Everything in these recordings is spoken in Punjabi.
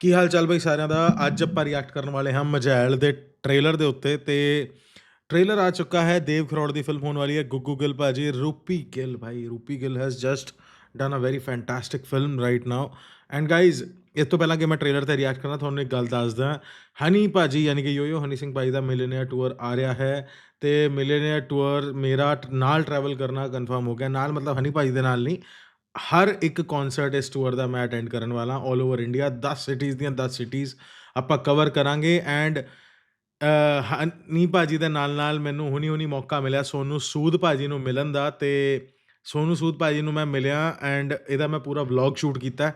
ਕੀ ਹਾਲ ਚਾਲ ਬਈ ਸਾਰਿਆਂ ਦਾ। ਅੱਜ ਆਪਾਂ ਰਿਐਕਟ ਕਰਨ ਵਾਲੇ ਹਾਂ ਮਝੈਲ ਦੇ ਟ੍ਰੇਲਰ ਦੇ ਉੱਤੇ ਤੇ ਟ੍ਰੇਲਰ ਆ ਚੁੱਕਾ ਹੈ। ਦੇਵ ਖਰੋੜ ਦੀ ਫਿਲਮ ਹੋਣ ਵਾਲੀ ਹੈ। ਗੁੱਗੂ ਗਿੱਲ ਭਾਜੀ, ਰੂਪੀ ਗਿੱਲ ਭਾਈ, Rupi Gill has just done a very fantastic film right now. And guys, ਇਸ ਤੋਂ ਪਹਿਲਾਂ ਕਿ ਮੈਂ ਟ੍ਰੇਲਰ 'ਤੇ ਰਿਐਕਟ ਕਰਾਂ, ਤੁਹਾਨੂੰ ਇੱਕ ਗੱਲ ਦੱਸਦਾ। ਹਨੀ ਭਾਜੀ ਯਾਨੀ ਕਿ ਯੋਯੋ ਹਨੀ ਸਿੰਘ ਭਾਈ ਦਾ ਮਿਲੀਨੀਅਰ ਟੂਰ ਆ ਰਿਹਾ ਹੈ ਅਤੇ ਮਿਲੀਨੀਅਰ ਟੂਰ ਮੇਰਾ ਨਾਲ ਟਰੈਵਲ ਕਰਨਾ ਕਨਫਰਮ ਹੋ ਗਿਆ। ਨਾਲ ਮਤਲਬ ਹਨੀ ਭਾਜੀ ਦੇ ਨਾਲ ਨਹੀਂ, ਹਰ ਇੱਕ ਕੌਂਸਰਟ ਇਸ ਟੂਰ ਦਾ ਮੈਂ ਅਟੈਂਡ ਕਰਨ ਵਾਲਾ ਆਲ ਓਵਰ ਇੰਡੀਆ। 10 ਸਿਟੀਜ਼ ਦੀਆਂ 10 ਸਿਟੀਜ਼ ਆਪਾਂ ਕਵਰ ਕਰਾਂਗੇ। ਐਂਡ ਹਨੀ ਭਾਜੀ ਦੇ ਨਾਲ ਨਾਲ ਮੈਨੂੰ ਹੁਣੀ ਮੌਕਾ ਮਿਲਿਆ ਸੋਨੂ ਸੂਦ ਭਾਜੀ ਨੂੰ ਮਿਲਣ ਦਾ, ਅਤੇ ਸੋਨੂ ਸੂਦ ਭਾਜੀ ਨੂੰ ਮੈਂ ਮਿਲਿਆ ਐਂਡ ਇਹਦਾ ਮੈਂ ਪੂਰਾ ਵਲੌਗ ਸ਼ੂਟ ਕੀਤਾ।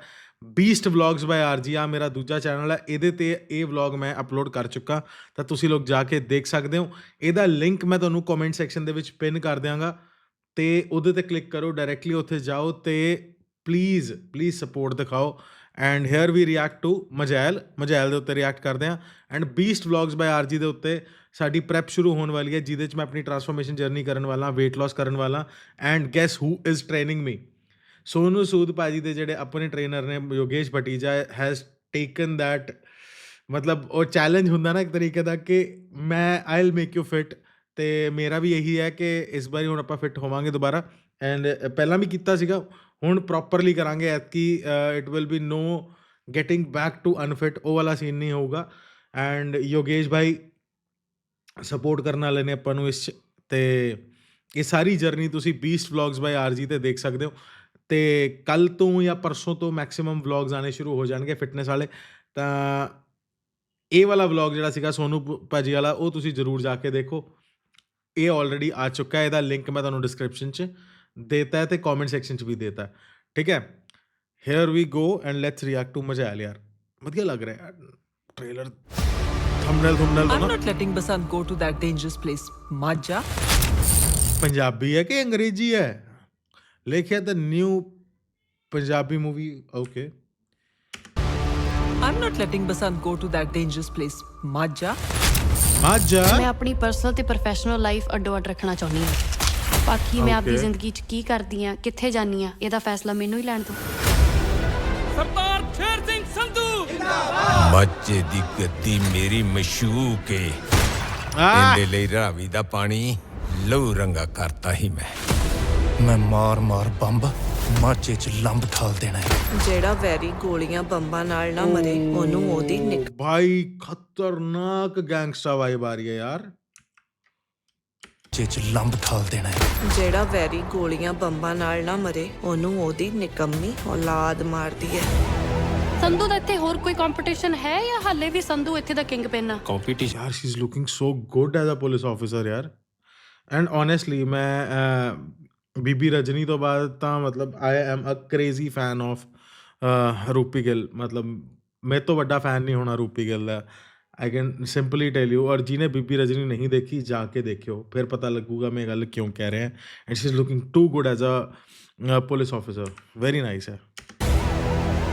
ਬੀਸਟ ਵਲੌਗਸ ਬਾਏ ਆਰਜੀ ਆ ਮੇਰਾ ਦੂਜਾ ਚੈਨਲ ਹੈ, ਇਹਦੇ 'ਤੇ ਇਹ ਵਲੌਗ ਮੈਂ ਅਪਲੋਡ ਕਰ ਚੁੱਕਾ, ਤਾਂ ਤੁਸੀਂ ਲੋਕ ਜਾ ਕੇ ਦੇਖ ਸਕਦੇ ਹੋ। ਇਹਦਾ ਲਿੰਕ ਮੈਂ ਤੁਹਾਨੂੰ ਕਮੈਂਟ ਸੈਕਸ਼ਨ ਦੇ ਵਿੱਚ ਪਿਨ ਕਰ ਦਿਆਂਗਾ ਅਤੇ ਉਹਦੇ 'ਤੇ ਕਲਿੱਕ ਕਰੋ, ਡਾਇਰੈਕਟਲੀ ਉੱਥੇ ਜਾਓ ਅਤੇ ਪਲੀਜ਼ ਸਪੋਰਟ ਦਿਖਾਓ। And here we react to Majhail ਦੇ ਉੱਤੇ ਰਿਐਕਟ ਕਰਦੇ ਹਾਂ। And beast vlogs by RG ਦੇ ਉੱਤੇ ਸਾਡੀ ਪ੍ਰੈਪ ਸ਼ੁਰੂ ਹੋਣ ਵਾਲੀ ਹੈ, ਜਿਹਦੇ 'ਚ ਮੈਂ ਆਪਣੀ ਟਰਾਂਸਫੋਰਮੇਸ਼ਨ ਜਰਨੀ ਕਰਨ ਵਾਲਾ, ਵੇਟ ਲੋਸ ਕਰਨ ਵਾਲਾ। And guess who is training me? Sonu Sood ਭਾਜੀ ਦੇ ਜਿਹੜੇ ਆਪਣੇ ਟ੍ਰੇਨਰ ਨੇ, Yogesh Bhatija has taken that, ਮਤਲਬ ਉਹ ਚੈਲੰਜ ਹੁੰਦਾ ਨਾ ਇੱਕ ਤਰੀਕੇ ਦਾ ਕਿ ਮੈਂ I will make you fit, ਅਤੇ ਮੇਰਾ ਵੀ ਇਹੀ ਹੈ ਕਿ ਇਸ ਵਾਰੀ ਹੁਣ ਆਪਾਂ ਫਿੱਟ ਹੋਵਾਂਗੇ ਦੁਬਾਰਾ। ਐਂਡ ਪਹਿਲਾਂ ਵੀ ਕੀਤਾ ਸੀਗਾ, ਹੁਣ ਪ੍ਰੋਪਰਲੀ ਕਰਾਂਗੇ ਐਤਕੀ। It will be no getting back to unfit, ਉਹ ਵਾਲਾ ਸੀਨ ਨਹੀਂ ਹੋਊਗਾ। ਐਂਡ ਯੋਗੇਸ਼ ਭਾਈ ਸਪੋਰਟ ਕਰਨ ਵਾਲੇ ਨੇ ਆਪਾਂ ਨੂੰ ਇਸ 'ਚ, ਅਤੇ ਇਹ ਸਾਰੀ ਜਰਨੀ ਤੁਸੀਂ ਬੀਸਟ ਵਲੌਗਸ ਬਾਏ ਆਰਜੀ 'ਤੇ ਦੇਖ ਸਕਦੇ ਹੋ। ਅਤੇ ਕੱਲ੍ਹ ਤੋਂ ਜਾਂ ਪਰਸੋਂ ਤੋਂ ਮੈਕਸੀਮਮ ਵਲੌਗਸ ਆਉਣੇ ਸ਼ੁਰੂ ਹੋ ਜਾਣਗੇ ਫਿਟਨੈਸ ਵਾਲੇ। ਤਾਂ ਇਹ ਵਾਲਾ ਵਲੌਗ ਜਿਹੜਾ ਸੀਗਾ ਸੋਨੂ ਭਾਜੀ ਵਾਲਾ, ਉਹ ਤੁਸੀਂ ਜ਼ਰੂਰ ਜਾ ਕੇ ਦੇਖੋ। ਇਹ ਆਲਰੇਡੀ ਆ ਚੁੱਕਾ ਹੈ, ਇਹਦਾ ਲਿੰਕ ਮੈਂ ਤੁਹਾਨੂੰ ਡਿਸਕ੍ਰਿਪਸ਼ਨ 'ਚ ਦੇਤਾ ਅਤੇ ਕੌਮੈਂਟ ਸੈਕਸ਼ਨ 'ਚ ਵੀ ਦੇਤਾ, ਠੀਕ ਹੈ। Here we go and let's react to Majhail. ਯਾਰ ਵਧੀਆ ਲੱਗ ਰਿਹਾ ਯਾਰ ਟ੍ਰੇਲਰ, ਥੰਬਨੇਲ ਤੋਂ I'm ਨਾ। not letting Basant go to that dangerous place. Majja. Punjabi ਹੈ ਕਿ ਅੰਗਰੇਜ਼ੀ ਹੈ? ਲਿਖਿਆ ਤਾਂ new Punjabi movie, okay. I'm not letting Basant go to that dangerous place. Majja. Majha ਮੈਂ ਆਪਣੀ ਪਰਸਨਲ ਤੇ ਪ੍ਰੋਫੈਸ਼ਨਲ ਲਾਈਫ ਅੱਡੋ-ਅੱਡ ਰੱਖਣਾ ਚਾਹੁੰਦੀ ਹਾਂ। ਬਾਕੀ ਮੈਂ ਆਪਣੀ Okay. ਜ਼ਿੰਦਗੀ 'ਚ ਕੀ ਕਰਦੀ ਹਾਂ, ਕਿੱਥੇ ਜਾਂਦੀ ਹਾਂ, ਇਹਦਾ ਫੈਸਲਾ ਮੈਨੂੰ ਹੀ ਲੈਣ ਦਿਓ। Sardar Sher Singh Sandhu. ਮਾਝੇ ਦੀ ਗੱਦੀ ਮੇਰੀ ਮਸ਼ੂਕ ਏ। ਇਹਦੇ ਲਈ ਰਾਵੀ ਦਾ ਪਾਣੀ ਲਹੂ ਰੰਗਾ ਕਰਤਾ ਹੀ ਮੈਂ ਮਾਰ ਬੰਬ ਮਾਝੇ 'ਚ ਲੰਬ ਠਾਲ ਦੇਣਾ ਹੈ। ਜਿਹੜਾ ਵੈਰੀ ਗੋਲੀਆਂ ਬੰਬਾਂ ਨਾਲ ਨਾ ਮਰੇ, ਉਹਨੂੰ ਉਹਦੀ ਨਿਕ ਭਾਈ ਖਤਰਨਾਕ ਗੈਂਗਸਟਰ ਵਾਈਬ ਆ ਰਹੀ ਹੈ ਯਾਰ। ਮਾਝੇ 'ਚ ਲੰਬ ਠਾਲ ਦੇਣਾ ਹੈ। ਜਿਹੜਾ ਵੈਰੀ ਗੋਲੀਆਂ ਬੰਬਾਂ ਨਾਲ ਨਾ ਮਰੇ, ਉਹਨੂੰ ਉਹਦੀ ਨਿਕੰਮੀ ਔਲਾਦ ਮਾਰਦੀ ਹੈ। ਸੰਧੂ ਦਾ ਇੱਥੇ ਹੋਰ ਕੋਈ ਕੰਪੀਟੀਸ਼ਨ ਹੈ ਜਾਂ ਹਾਲੇ ਵੀ ਸੰਧੂ ਇੱਥੇ ਦਾ ਕਿੰਗ ਪਿਨ ਆ? ਯਾਰ she is looking so good as a police officer ਯਾਰ। ਐਂਡ ਓਨੈਸਟਲੀ ਮੈਂ ਬੀਬੀ ਰਜਨੀ ਤੋਂ ਬਾਅਦ ਤਾਂ ਮਤਲਬ I am a crazy fan of Rupi Gill. ਮਤਲਬ ਮੇਰੇ ਤੋਂ ਵੱਡਾ ਫੈਨ ਨਹੀਂ ਹੋਣਾ ਰੂਪੀ ਗਿੱਲ ਦਾ, I can simply tell you. ਔਰ ਜਿਹਨੇ ਬੀਬੀ ਰਜਨੀ ਨਹੀਂ ਦੇਖੀ ਜਾ ਕੇ ਦੇਖਿਓ, ਫਿਰ ਪਤਾ ਲੱਗੂਗਾ ਮੈਂ ਗੱਲ ਕਿਉਂ ਕਹਿ ਰਿਹਾ। And she is looking too good as a police officer, very nice ਹੈ।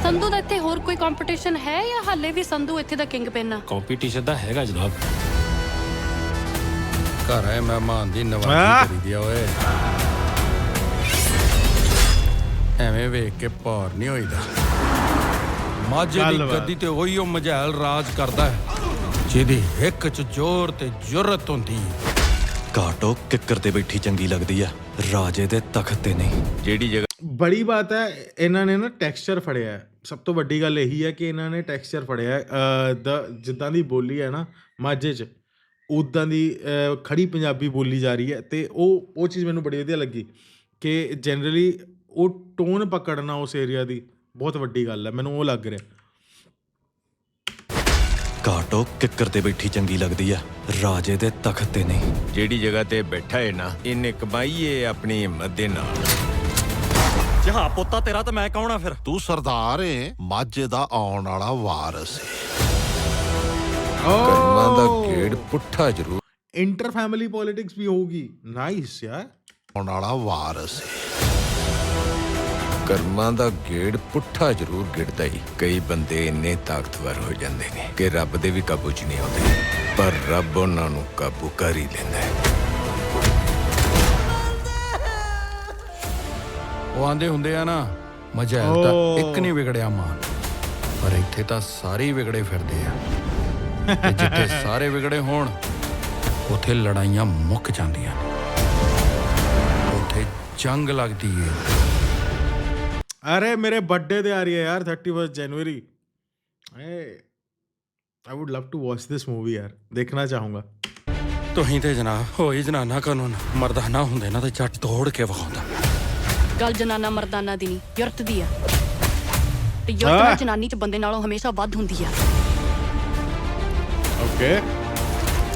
ਸੰਧੂ ਦਾ ਇੱਥੇ ਹੋਰ ਕੋਈ ਕੰਪੀਟੀਸ਼ਨ ਹੈ ਜਾਂ ਹਾਲੇ ਵੀ ਸੰਧੂ ਇੱਥੇ ਦਾ ਕਿੰਗ ਪਿਨ ਆ? ਕੰਪੀਟੀਸ਼ਨ ਤਾਂ ਹੈਗਾ ਜਨਾਬ। ਘਰ ਆਏ ਮਹਿਮਾਨ ਦੀ ਨਵਾਜ਼ੀ ਕਰੀਦੀ ਆ ਓਏ। ਐਵੇਂ ਵੇਖ ਕੇ ਭਾਰ ਨਹੀਂ ਹੋਈਦਾ। ਮਾਝੇ ਦੀ ਗੱਦੀ ਤੇ ਉਹੀ ਮਝੈਲ ਰਾਜ ਕਰਦਾ ਹੈ, ਜਿਹਦੀ ਹਿੱਕ 'ਚ ਜ਼ੋਰ ਤੇ ਜੁਰਤ ਹੁੰਦੀ। ਘਾਟੋ ਕਿੱਕਰ ਤੇ ਬੈਠੀ ਚੰਗੀ ਲੱਗਦੀ ਆ, ਰਾਜੇ ਦੇ ਤਖਤ ਤੇ ਨਹੀਂ। ਜਿਹੜੀ ਜਗ੍ਹਾ ਬੜੀ ਬਾਤ ਹੈ, ਇਹਨਾਂ ਨੇ ਨਾ ਟੈਕਸਚਰ ਫੜਿਆ ਹੈ। ਸਭ ਤੋਂ ਵੱਡੀ ਗੱਲ ਇਹੀ ਹੈ ਕਿ ਇਹਨਾਂ ਨੇ ਟੈਕਸਚਰ ਫੜਿਆ ਹੈ। ਜਿੱਦਾਂ ਦੀ ਬੋਲੀ ਹੈ ਨਾ ਮਾਝੇ 'ਚ, ਉੱਦਾਂ ਦੀ ਖੜੀ ਪੰਜਾਬੀ ਬੋਲੀ ਜਾ ਰਹੀ ਹੈ। ਅਤੇ ਉਹ ਚੀਜ਼ ਮੈਨੂੰ ਬੜੀ ਵਧੀਆ ਲੱਗੀ ਕਿ ਜਨਰਲੀ ਉਹ ਟੋਨ ਪਕੜਨਾ ਉਸ ਏਰੀਆ ਦੀ ਬਹੁਤ ਵੱਡੀ ਗੱਲ ਹੈ, ਮੈਨੂੰ ਉਹ ਲੱਗ ਰਿਹਾ। ਘਾਟੋ ਕਿੱਕਰ ਤੇ ਬੈਠੀ ਚੰਗੀ ਲੱਗਦੀ ਆ, ਰਾਜੇ ਦੇ ਤਖਤ ਤੇ ਨਹੀਂ। ਜਿਹੜੀ ਜਗ੍ਹਾ ਤੇ ਬੈਠਾ ਹੈ ਨਾ, ਇਹਨੇ ਕਮਾਈ ਏ ਆਪਣੀ ਹਿੰਮਤ ਦੇ ਨਾਲ। ਜਹਾਂ ਪੁੱਤਾ ਤੇਰਾ ਤਾਂ ਮੈਂ ਕੌਣ ਆ ਫਿਰ? ਤੂੰ ਸਰਦਾਰ ਏ, ਮਾਝੇ ਦਾ ਆਉਣ ਵਾਲਾ ਵਾਰਸ ਏ। ਕਰਮਾਂ ਦਾ ਗੇੜ ਪੁੱਠਾ ਜ਼ਰੂਰ। ਇੰਟਰ ਫੈਮਿਲੀ ਪੋਲਿਟਿਕਸ ਵੀ ਹੋਊਗੀ, ਨਾਈਸ ਯਾਰ। ਆਉਣ ਵਾਲਾ ਵਾਰਸ ਏ। ਕਰਮਾਂ ਦਾ ਗੇੜ ਪੁੱਠਾ ਜ਼ਰੂਰ ਗਿੜਦਾ ਹੀ। ਕਈ ਬੰਦੇ ਇੰਨੇ ਤਾਕਤਵਰ ਹੋ ਜਾਂਦੇ ਨੇ ਕਿ ਰੱਬ ਦੇ ਵੀ ਕਾਬੂ 'ਚ ਨਹੀਂ ਆਉਂਦੇ, ਪਰ ਰੱਬ ਉਹਨਾਂ ਨੂੰ ਕਾਬੂ ਕਰ ਹੀ ਲੈਂਦਾ ਹੈ। ਉਹ ਆਂਦੇ ਹੁੰਦੇ ਆ ਨਾ, ਮਝੈਲ ਤਾਂ ਇੱਕ ਨਹੀਂ ਵਿਗੜਿਆ ਮਾਨ। ਪਰ ਇੱਥੇ ਤਾਂ ਸਾਰੇ ਹੀ ਵਿਗੜੇ ਫਿਰਦੇ ਆ ਤੇ ਜਿੱਥੇ ਸਾਰੇ ਵਿਗੜੇ ਹੋਣ ਉੱਥੇ ਲੜਾਈਆਂ ਮੁੱਕ ਜਾਂਦੀਆਂ ਨੇ, ਉੱਥੇ ਜੰਗ ਲੱਗਦੀ ਏ। अरे मेरे बर्थडे ते आ रही है यार 31 जनवरी। I would love to watch this movie यार, देखना चाहूँगा। ਤੁਸੀਂ ਤੇ ਜਨਾਬ ਹੋਈ ਜਨਾਨਾ ਕਾਨੂੰਨ, ਮਰਦਾਨਾ ਹੁੰਦੇ ਨਾ ਤੇ ਝੱਟ ਤੋੜ ਕੇ ਵਿਖਾਉਂਦਾ। ਗੱਲ ਜਨਾਨਾ ਮਰਦਾਨਾ ਦੀ ਨਹੀਂ, ਯੁਰਤ ਦੀ ਆ ਤੇ ਯੁਰਤ ਨਾਲ ਜਨਾਨੀ 'ਚ ਬੰਦੇ ਨਾਲੋਂ ਹਮੇਸ਼ਾ ਵੱਧ ਹੁੰਦੀ ਆ। ओके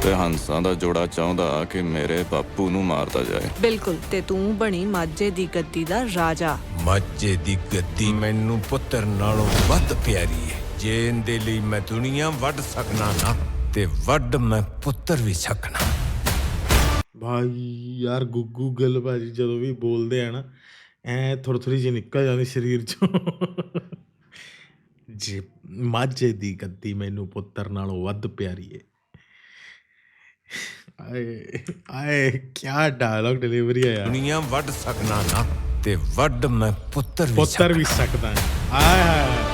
ਤੇ ਹੰਸਾਂ ਦਾ ਜੋੜਾ ਚਾਹੁੰਦਾ ਕਿ ਮੇਰੇ ਬਾਪੂ ਨੂੰ ਮਾਰਦਾ ਜਾਏ। ਬਿਲਕੁਲ, ਤੇ ਤੂੰ ਬਣੀ ਮਾਝੇ ਦੀ ਗੱਦੀ ਦਾ ਰਾਜਾ। ਮਾਝੇ ਦੀ ਗੱਦੀ ਮੈਨੂੰ ਪੁੱਤਰ ਨਾਲੋਂ ਵੱਧ ਪਿਆਰੀ ਹੈ। ਜੇ ਇਹਦੇ ਲਈ ਮੈਂ ਦੁਨੀਆ ਵੱਢ ਸਕਣਾ ਨਾ ਤੇ ਵੱਢ ਮੈਂ ਪੁੱਤਰ ਵੀ ਸਕਣਾ। भाई यार गुग्गू गिल भाजी ਜਦੋਂ ਵੀ ਬੋਲਦੇ ਆ ਨਾ ਐ ਥੋੜੀ ਥੋੜੀ ਜਿਹੀ ਨਿਕਲ ਜਾਂਦੀ ਸਰੀਰ ਚੋਂ। ਜੇ ਮਾਝੇ ਦੀ ਗੱਦੀ ਮੈਨੂੰ ਪੁੱਤਰ ਨਾਲੋਂ ਵੱਧ ਪਿਆਰੀ ਏ। ਆਏ ਆਏ ਕੀ ਡਾਇਲੌਗ ਡਿਲੀਵਰੀ ਹੈ ਯਾਰ। ਦੁਨੀਆ ਵੱਢ ਸਕਣਾ ਨਾ ਤੇ ਵੱਢ ਮੈਂ ਪੁੱਤਰ ਵੀ ਸਕਦਾ ਆਏ ਹਾਏ।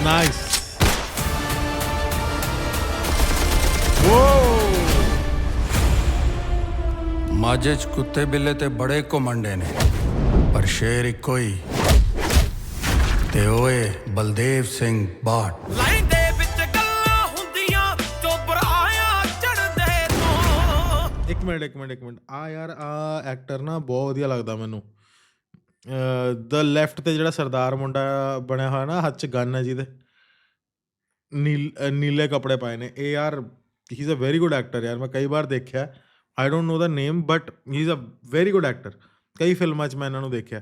ਨਾਈਸ। ਮਾਝੇ 'ਚ ਕੁੱਤੇ ਬਿੱਲੇ ਤੇ ਬੜੇ ਘੁਮੰਡੇ ਨੇ, ਪਰ ਸ਼ੇਰ ਇੱਕੋ ਹੀ ਤੇ ਓਏ ਬਲਦੇਵ ਸਿੰਘ ਬਾਠ। ਲੈਂਦੇ ਵਿੱਚ ਗੱਲਾਂ ਹੁੰਦੀਆਂ ਚੋਬਰ ਆਇਆ ਚੜਦੇ ਤੋਂ। ਇੱਕ ਮਿੰਟ ਆ ਯਾਰ ਆ ਐਕਟਰ ਨਾ ਬਹੁਤ ਵਧੀਆ ਲੱਗਦਾ ਮੈਨੂੰ। ਦ ਲੈਫਟ ਤੇ ਜਿਹੜਾ ਸਰਦਾਰ ਮੁੰਡਾ ਬਣਿਆ ਹੋਇਆ ਨਾ, ਹੱਥ 'ਚ ਗਨ ਹੈ ਜਿਹਦੇ, ਨੀਲੇ ਕੱਪੜੇ ਪਾਏ ਨੇ, ਇਹ ਯਾਰ ਹੀ is a very good actor ਯਾਰ। ਮੈਂ ਕਈ ਵਾਰ ਦੇਖਿਆ, I don't know the name but he is a very good actor. ਕਈ ਫਿਲਮਾਂ 'ਚ ਮੈਂ ਇਹਨਾਂ ਨੂੰ ਦੇਖਿਆ।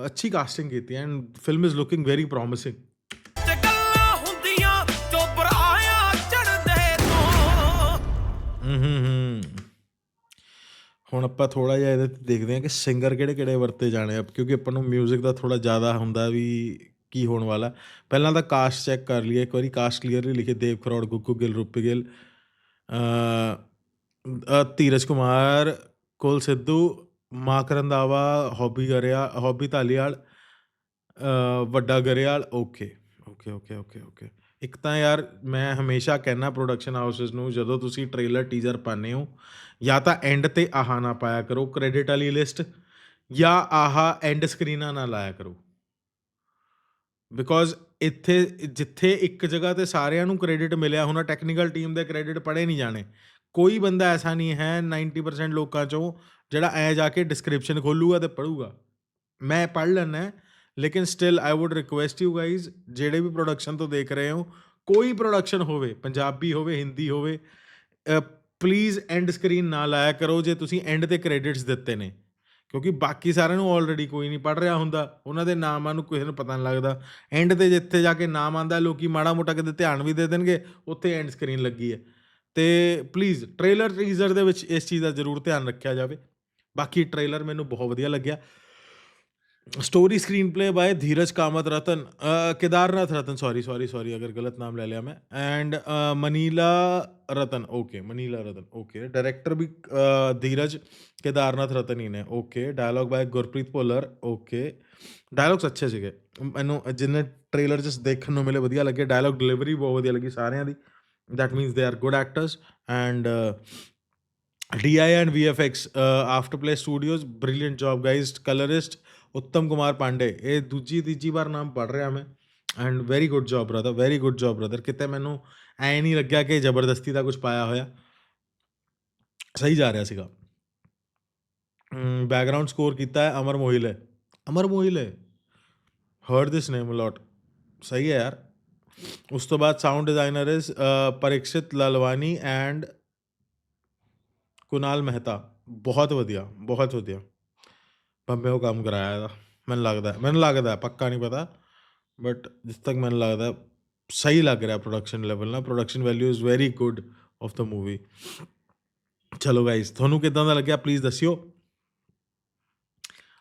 ਅੱਛੀ ਕਾਸਟਿੰਗ ਕੀਤੀ and film is looking very promising. ਗੱਲਾਂ ਹੁੰਦੀਆਂ ਚੋਬਰ ਆਇਆ ਚੜਦੇ ਤੋਂ। ਹੁਣ ਆਪਾਂ ਥੋੜ੍ਹਾ ਜਿਹਾ ਇਹਦੇ 'ਤੇ ਦੇਖਦੇ ਹਾਂ ਕਿ ਸਿੰਗਰ ਕਿਹੜੇ ਵਰਤੇ ਜਾਣੇ ਆ, ਕਿਉਂਕਿ ਆਪਾਂ ਨੂੰ ਮਿਊਜ਼ਿਕ ਦਾ ਥੋੜ੍ਹਾ ਜ਼ਿਆਦਾ ਹੁੰਦਾ ਵੀ ਕੀ ਹੋਣ ਵਾਲਾ। ਪਹਿਲਾਂ ਤਾਂ ਕਾਸਟ ਚੈੱਕ ਕਰ ਲਈਏ ਇੱਕ ਵਾਰੀ। ਕਾਸਟ ਕਲੀਅਰਲੀ ਲਿਖੇ ਦੇਵ ਖਰੋੜ, ਗੁੱਗੂ ਗਿੱਲ, ਰੂਪੀ ਗਿੱਲ, ਧੀਰਜ ਕੁਮਾਰ, ਕੁਲ ਸਿੱਧੂ, ਮਾਕ ਰੰਧਾਵਾ, ਹੌਬੀ ਧਾਲੀਵਾਲ, ਵੱਡਾ ਗਰੇਵਾਲ। ਓਕੇ। ਇੱਕ ਤਾਂ ਯਾਰ ਮੈਂ ਹਮੇਸ਼ਾ ਕਹਿੰਦਾ ਪ੍ਰੋਡਕਸ਼ਨ ਹਾਊਸਿਸ ਨੂੰ, ਜਦੋਂ ਤੁਸੀਂ ਟ੍ਰੇਲਰ ਟੀਜ਼ਰ ਪਾਉਂਦੇ ਹੋ ਜਾਂ ਤਾਂ ਐਂਡ 'ਤੇ ਆਹ ਨਾ ਪਾਇਆ ਕਰੋ ਕ੍ਰੈਡਿਟ ਵਾਲੀ ਲਿਸਟ, ਜਾਂ ਆਹ ਐਂਡ ਸਕਰੀਨਾਂ ਨਾ ਲਾਇਆ ਕਰੋ। ਬਿਕੋਜ਼ ਇੱਥੇ ਜਿੱਥੇ ਇੱਕ ਜਗ੍ਹਾ 'ਤੇ ਸਾਰਿਆਂ ਨੂੰ ਕ੍ਰੈਡਿਟ ਮਿਲਿਆ ਹੋਣਾ, ਟੈਕਨੀਕਲ ਟੀਮ ਦੇ ਕ੍ਰੈਡਿਟ ਪੜ੍ਹੇ ਨਹੀਂ ਜਾਣੇ। ਕੋਈ ਬੰਦਾ ਐਸਾ ਨਹੀਂ ਹੈ 90% ਲੋਕਾਂ 'ਚੋਂ ਜਿਹੜਾ ਐਂ ਜਾ ਕੇ ਡਿਸਕ੍ਰਿਪਸ਼ਨ ਖੋਲੂਗਾ ਅਤੇ ਪੜ੍ਹੂਗਾ। ਮੈਂ ਪੜ੍ਹ ਲੈਂਦਾ, ਲੇਕਿਨ still I wood request you guys, ਜਿਹੜੇ ਵੀ ਪ੍ਰੋਡਕਸ਼ਨ ਤੋਂ ਦੇਖ ਰਹੇ ਹੋ, ਕੋਈ ਪ੍ਰੋਡਕਸ਼ਨ ਹੋਵੇ, ਪੰਜਾਬੀ ਹੋਵੇ, ਹਿੰਦੀ ਹੋਵੇ, ਪਲੀਜ਼ ਐਂਡ ਸਕਰੀਨ ਨਾ ਲਾਇਆ ਕਰੋ ਜੇ ਤੁਸੀਂ ਐਂਡ 'ਤੇ ਕ੍ਰੈਡਿਟਸ ਦਿੱਤੇ ਨੇ, ਕਿਉਂਕਿ ਬਾਕੀ ਸਾਰਿਆਂ ਨੂੰ ਆਲਰੇਡੀ ਕੋਈ ਨਹੀਂ ਪੜ੍ਹ ਰਿਹਾ ਹੁੰਦਾ, ਉਹਨਾਂ ਦੇ ਨਾਮਾਂ ਨੂੰ ਕਿਸੇ ਨੂੰ ਪਤਾ ਨਹੀਂ ਲੱਗਦਾ। ਐਂਡ 'ਤੇ ਜਿੱਥੇ ਜਾ ਕੇ ਨਾਮ ਆਉਂਦਾ, ਲੋਕ ਮਾੜਾ ਮੋਟਾ ਕਿਤੇ ਧਿਆਨ ਵੀ ਦੇ ਦੇਣਗੇ, ਉੱਥੇ ਐਂਡ ਸਕਰੀਨ ਲੱਗੀ ਹੈ। ਅਤੇ ਪਲੀਜ਼ ਟ੍ਰੇਲਰ ਟੀਜ਼ਰ ਦੇ ਵਿੱਚ ਇਸ ਚੀਜ਼ ਦਾ ਜ਼ਰੂਰ ਧਿਆਨ ਰੱਖਿਆ ਜਾਵੇ। ਬਾਕੀ ਟ੍ਰੇਲਰ ਮੈਨੂੰ ਬਹੁਤ ਵਧੀਆ ਲੱਗਿਆ। Story screenplay by Dheeraj Kamat Ratan, Kedarnath Ratan, sorry अगर गलत नाम ले लिया मैं, and Manila Ratan. Okay director भी धीरज केदारनाथ रतन ही ने। Okay dialogue by Gurpreet Bhullar. Okay dialogues अच्छे ਸੀਗੇ, ਮੈਨੂੰ ਜਿੰਨੇ ਟ੍ਰੇਲਰ 'ਚ ਦੇਖਣ ਨੂੰ ਮਿਲੇ ਵਧੀਆ ਲੱਗੇ। ਡਾਇਲੌਗ ਡਿਲੀਵਰੀ ਬਹੁਤ ਵਧੀਆ ਲੱਗੀ ਸਾਰਿਆਂ ਦੀ। That means they are good actors. And DI and VFX, Afterplay Studios, brilliant job guys. Colourist Uttam Kumar Pandey, ये तीजी बार नाम पढ़ रहा मैं। And very good job brother. कितने मैनू ऐ नहीं लग्या कि जबरदस्ती का कुछ पाया होया, सही जा रहा सीगा। बैकग्राउंड स्कोर किया है Amar Mohile, heard this name lot, सही है यार। उस तो बाद sound designer is Parikshit Lalwani and Kunal Mehta. बहुत वधिया ਬੰਬੇ ਉਹ ਕੰਮ ਕਰਾਇਆ ਇਹਦਾ। ਮੈਨੂੰ ਲੱਗਦਾ ਪੱਕਾ ਨਹੀਂ ਪਤਾ, ਬਟ ਜਿਸ ਤੱਕ ਮੈਨੂੰ ਲੱਗਦਾ ਸਹੀ ਲੱਗ ਰਿਹਾ ਪ੍ਰੋਡਕਸ਼ਨ ਲੈਵਲ ਨਾਲ। Production value is very good of the movie. ਚਲੋ ਗਾਈਜ਼, ਤੁਹਾਨੂੰ ਕਿੱਦਾਂ ਦਾ ਲੱਗਿਆ ਪਲੀਜ਼ ਦੱਸਿਓ।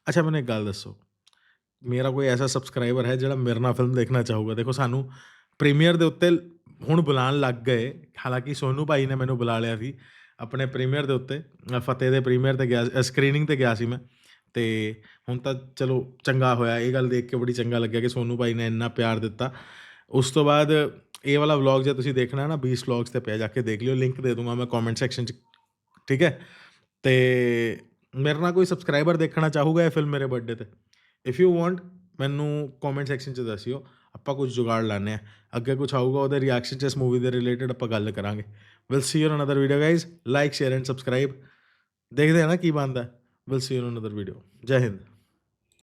ਅੱਛਾ ਮੈਨੂੰ ਇੱਕ ਗੱਲ ਦੱਸੋ, ਮੇਰਾ ਕੋਈ ਐਸਾ ਸਬਸਕ੍ਰਾਈਬਰ ਹੈ ਜਿਹੜਾ ਮੇਰੇ ਨਾਲ ਫਿਲਮ ਦੇਖਣਾ ਚਾਹੂਗਾ? ਦੇਖੋ ਸਾਨੂੰ ਪ੍ਰੀਮੀਅਰ ਦੇ ਉੱਤੇ ਹੁਣ ਬੁਲਾਉਣ ਲੱਗ ਗਏ, ਹਾਲਾਂਕਿ ਸੋਨੂ ਭਾਈ ਨੇ ਮੈਨੂੰ ਬੁਲਾ ਲਿਆ ਸੀ ਆਪਣੇ ਪ੍ਰੀਮੀਅਰ ਦੇ ਉੱਤੇ ਫਤਿਹ ਦੇ ਪ੍ਰੀਮੀਅਰ 'ਤੇ ਗਿਆ, ਸਕਰੀਨਿੰਗ 'ਤੇ ਗਿਆ ਸੀ ਮੈਂ। ਅਤੇ ਹੁਣ ਤਾਂ ਚਲੋ ਚੰਗਾ ਹੋਇਆ, ਇਹ ਗੱਲ ਦੇਖ ਕੇ ਬੜੀ ਚੰਗਾ ਲੱਗਿਆ ਕਿ ਸੋਨੂ ਭਾਈ ਨੇ ਇੰਨਾ ਪਿਆਰ ਦਿੱਤਾ। ਉਸ ਤੋਂ ਬਾਅਦ ਇਹ ਵਾਲਾ ਵਲੌਗ ਜੇ ਤੁਸੀਂ ਦੇਖਣਾ ਨਾ, ਬੀਸ ਵਲੌਗਸ 'ਤੇ ਪਿਆ, ਜਾ ਕੇ ਦੇਖ ਲਿਓ, ਲਿੰਕ ਦੇ ਦੂੰਗਾ ਮੈਂ ਕੌਮੈਂਟ ਸੈਕਸ਼ਨ 'ਚ, ਠੀਕ ਹੈ। ਅਤੇ ਮੇਰੇ ਨਾਲ ਕੋਈ ਸਬਸਕ੍ਰਾਈਬਰ ਦੇਖਣਾ ਚਾਹੂਗਾ ਇਹ ਫਿਲਮ ਮੇਰੇ ਬਰਥਡੇ 'ਤੇ, ਇਫ ਯੂ ਵਾਂਟ ਮੈਨੂੰ ਕੌਮੈਂਟ ਸੈਕਸ਼ਨ 'ਚ ਦੱਸਿਓ, ਆਪਾਂ ਕੁਝ ਜੁਗਾੜ ਲਾਉਂਦੇ ਹਾਂ। ਅੱਗੇ ਕੁਛ ਆਊਗਾ ਉਹਦੇ ਰਿਐਕਸ਼ਨ 'ਚ, ਇਸ ਮੂਵੀ ਦੇ ਰਿਲੇਟਡ ਆਪਾਂ ਗੱਲ ਕਰਾਂਗੇ। Will see you in another video guys, like share and subscribe. ਦੇਖਦੇ ਹਾਂ ਨਾ ਕੀ ਬਣਦਾ। Will see you in another video. ਜੈ ਹਿੰਦ।